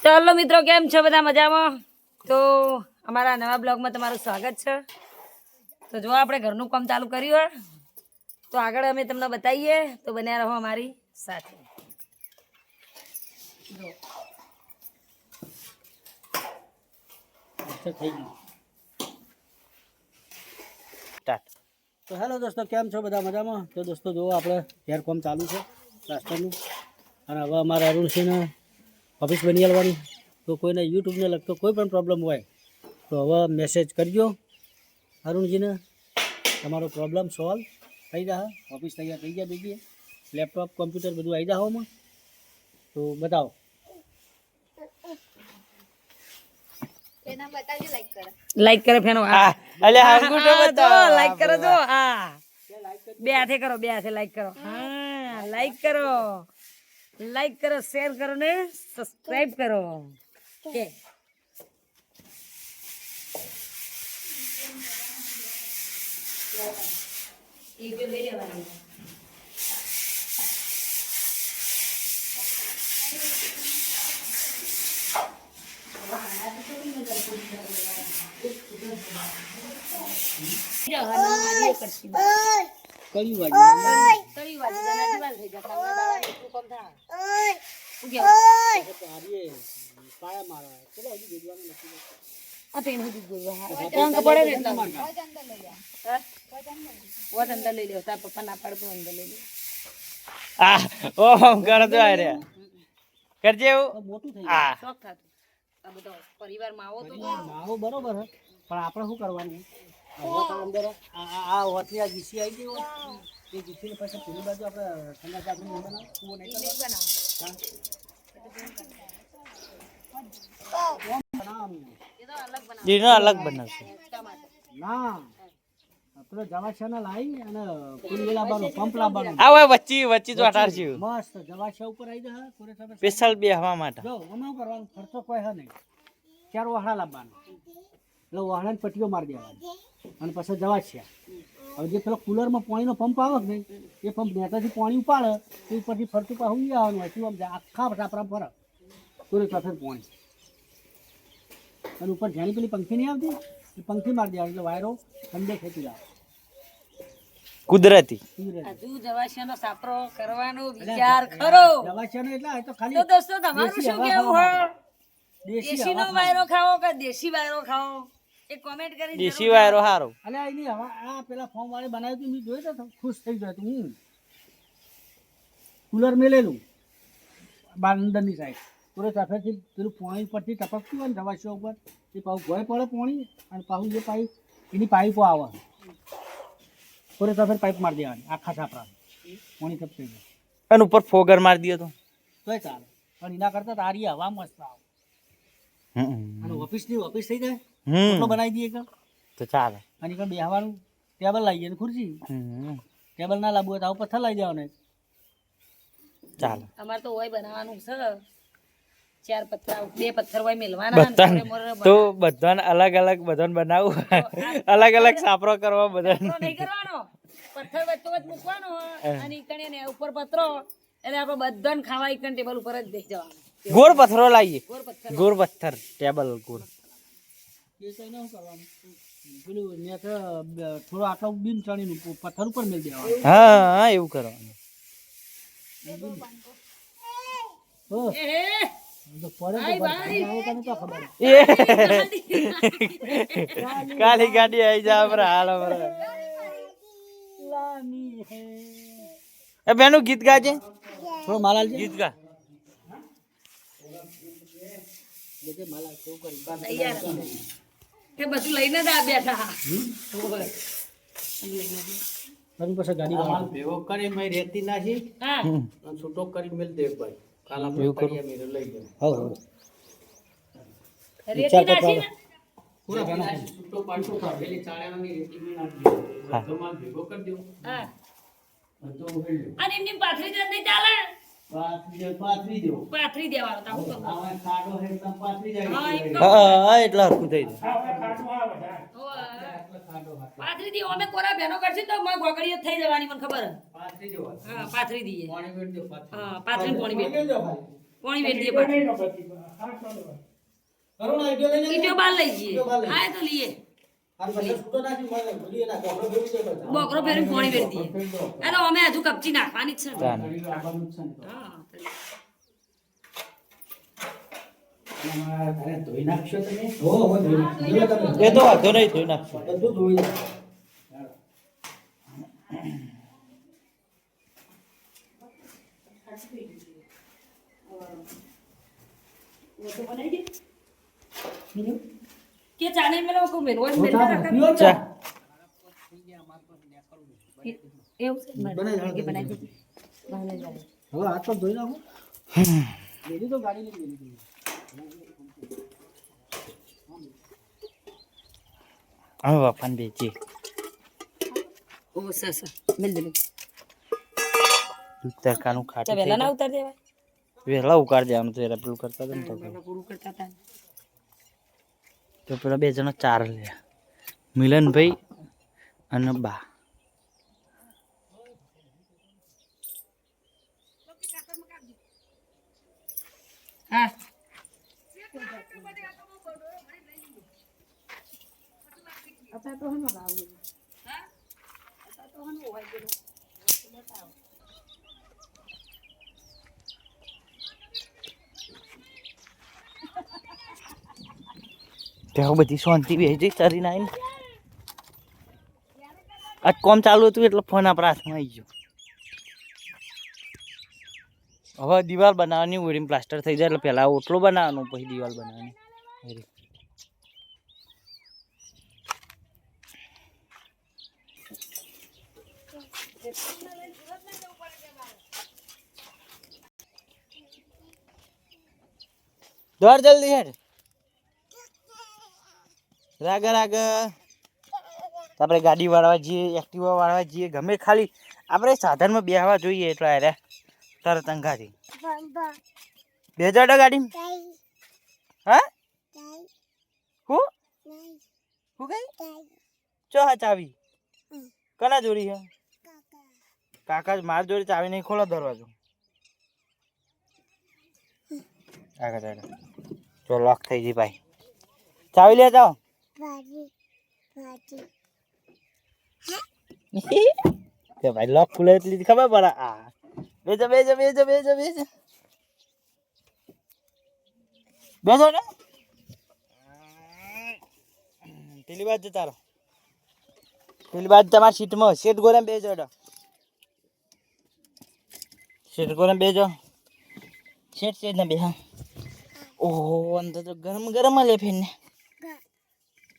ચાલો મિત્રો, કેમ છો બધા? મજામાં? તો અમારા નવા બ્લોગમાં તમારું સ્વાગત છે. તો જો આપણે ઘરનું કામ ચાલુ કર્યું હોય તો આગળ અમે તમને બતાવીએ, તો બન્યા રહો અમારી સાથે. તો હેલો દોસ્તો, કેમ છો બધા? મજામાં? તો દોસ્તો જુઓ, આપણે હેર કોમ ચાલુ છે પ્લાસ્ટરનું, અને હવે અમારા અરુણસિંહને ઓફિસ બની આવવાની. તો કોઈને યુટ્યુબને લગતો કોઈ પણ પ્રોબ્લેમ હોય તો હવે મેસેજ કરજો અરુણજીને, તમારો પ્રોબ્લેમ સોલ્વ થઈ જશે. ઓફિસ તૈયાર થઈ ગયા, દેખીએ લેપટોપ કોમ્પ્યુટર બધું આવી જાય હોમાં. તો બતાવો. લાઈક કરે ફેનો. લાઈક કરો જો. હા, બે હાથે કરો, બે હાથે લાઈક કરો. હા, લાઈક કરો, લાઈક કરો, શેર કરો ને સબસ્ક્રાઇબ કરો. કે પરિવારમાં આવો તો આવો બરોબર હે, પણ આપણે શું કરવાનું? અંદર આ હોટલી આ જીસી આવી ગઈ હોય, એ જીસીને પછી પેલી બાજુ આપણે ઠંડા ચાકરી નહીં બનાવ, કૂવો નહીં અલગ બનાવશે ના. પેલો જવાશિયા લાવી અને પેલું લાવવાનું, પંપ લાવવાનું. આ વચ્ચે વચ્ચે તો અટાર છે મસ્ત જવાશિયા ઉપર આવી જાય. સ્પેશિયલ બેહવા માટે. જો અમે શું કરવાનું, ખર્ચો કોઈ હે નહીં. 4 વાહડા લાવવાના, એટલે વાહડાની પટ્ટીઓ મારી દેવાની, અને પછી જવાશિયા. હવે જે પેલો કુલરમાં પાણીનો પંપ આવે કે નહીં, એ પંપ નેતાથી પાણી ઉપાડે, એ ઉપરથી ફરતું પાછું આવવાનું હોય. શું આખા ટાપરા ફરે પૂરે સફેદ પાણી, અને ઉપર જેની પેલી પંખી નહીં આવતી, એ પંખી મારી દેવાની, એટલે વાયરો ઠંડે ખેંચી લાવે. કુદરતી હજુ જવાશિયાનો સાપરો કરવાનો વિચાર ખરો. જવાશિયાનો એટલે આ તો ખાલી. તો દોસ્તો, તમારું શું કેવું હોય? દેશીનો વાયરો ખાવો કે દેશી વાયરો ખાવો, એ કોમેન્ટ કરી. દેશી વાયરો હારો. અલે આ નહીં, હવે આ પેલા ફોર્મ વાળી બનાવ્યું હતું, મેં જોયું તો ખુશ થઈ ગયો હતો હું. કુલર મેલેલું બાંદરની સાઈડ, પૂરે સફેદથી પેલું પાણી પરથી ટપકતું હોય ને જવાશિયા ઉપર, એ પાછું ભોય પડે પાણી, અને પાછું જે પાઇપ એની પાઇપો આવે, પૂરે સફેદ પાઇપ મારી દેવાની આખા છાપરા, પાણી ટપકી જાય. અને ઉપર ફોગર મારી દે તોય ચાલે, પણ એના કરતા તારી હવા મસ્ત આવે. અને ઓફિસની ઓફિસ થઈ જાય, એટલો બનાવી દઈએ કે તો ચાલે. અને ఇక్కడ બેહવાનું ટેબલ લાવીએ ને ખુરશી. ટેબલ ના લાવવું હોય તો આવું પથ્થર લાવી દેવાનું. ચાલે. અમારે તો હોય બનાવવાનું છે, 4 પથ્થર, 2 પથ્થર હોય મેલવાના. તો બધાને અલગ અલગ બધાને બનાવું, અલગ અલગ સાપરો કરવા બધા નહીં કરવાનો. પથ્થર વચ્ચે વચ્ચે મૂકવાનો અને ઈકણે ને ઉપર પથરો, એટલે આપણે બધાને ખાવા ઈકણ ટેબલ ઉપર જ બેસી જવાનું. ગોળ પથ્થરો લાવીએ, ગોળ પથ્થર. ગોળ પથ્થર ટેબલ ગોળ. એ કઈ શું કરવાનું, પેલું થોડો આટલો બીન ચણીનું પથ્થર ઉપર મેળ દેવાનું. હા હા, એવું કરવાનું. કાલી ગાડી આવી જા હાલ. એ બેનું ગીત ગાજે, થોડો માલાલ ગીત ગા. બધું લઈને જ આ બેઠા. પછી ગાડી ભેગો કરી મેં રેતી નાખી હા, અને છૂટો કરી મેલ દે ભાઈ. કાલ આપણે કરીએ મેરે લઈ જાય. રેતી નાખી ને છૂટો પાછો પેલી ચાળાની રેતી મેં નાખી બધો માલ ભેગો કરી દઉં. હા, બધો ઉહેલ્યો. અને એમની પાથરી જ નહીં ચાલે. પાથરી દો. પાથરી દેવાનો તો હું કહું. આવા ખાડો હે તમ પાથરી જાય. હા, એમ તો હા, એટલા હરખું થઈ જાય. પાથરી દી. અમે કોરા બેનો કરશે તો મારી ગોગડીઓ થઈ જવાની, મને ખબર. પાથરી દો. હા, પાથરી દઈએ. પાણી વેડ દો પાથરી. હા, પાથરી પાણી બેઠ. પાણી વેરી દઈએ પાછું. કરો ને આઈડિયા લઈને ઈટીઓ બાર લઈ જઈએ. ઈટીઓ બહાર લઈ હા, એ તો લઈએ. આ પછી છૂટો નાખી મને ભૂલી એના કોકરો ભેગું છે કરતા બોકરો ફેરીને પાણી વેરી દઈએ. એ તો અમે હજુ કપચી નાખવાની જ છે ને. તાન. રાખવાનું જ છે ને તો. હા, આમાં તારે ધોઈ નાખશો તમે હો હો ધોઈ તમે એ તો વાંધો નહીં ધોઈ નાખશું બધું ધોઈ નાખ. કે ચા નહીં મેલો કોઈ મેલવો જ હો, મેલવા ચા રાખે. પીવો ને? ચા એવું છે? બનાવી નાખો. કે બનાવી દીધી. બનાવી નાખો. હવે હાથ પર ધોઈ નાખો મેલી તો ગાડી નથી મેલી હવે બાપાને બેચી ઓ સર મેલ દે. દૂધ તરકાનું ચા ખાટું વહેલા ના ઉતાર દેવાય. વહેલા ઉકાર દેવાનું તો એરા પેલું કરતા હતા ને તો આપણે પૂરું કરતા હતા. તો પેલા બે જણા ચાર લે મિલનભાઈ અને બા હા. ત્યાં બધી શાંતિ બેસી ચરીને આવીને આજ કોમ ચાલુ હતું એટલે ફોન આપણા હાથમાં આવી ગયો હવે દિવાલ બનાવવાની ઓળીને પ્લાસ્ટર થઈ જાય એટલે પહેલાં ઓટલો બનાવવાનો પછી દિવાલ બનાવવાની દોડ જલ્દી હેડ રાગ રાગ આપણે ગાડી વાળવા જઈએ એક્ટિવા વાળવા જઈએ ગમે ખાલી આપણે સાધનમાં બેસવા જોઈએ એટલે અરે તરત અંગાથી બે જડો ગાડી હા હું હું કઈ ચો હા ચાવી કના જોડી છે કાકા માર જોડી ચાવી નહીં ખોલો દરવાજો કાકા ચાલો ચો લોક થઈ ગઈ ભાઈ ચાવી લે જાઓ કે ભાઈ લોક ખુલે એટલી ખબર પડે આ બેજો બેજો બેજો બેજો બેજો બેજો ને પેલી બાજુ જતા રહો પેલી બાજુ તમારી સીટમાં સીટ ગોરે બેજો સીટ ગોરે બેજો સીટ સીટ ને બેહા ઓહો અંદર તો ગરમ ગરમ લે ફેર ને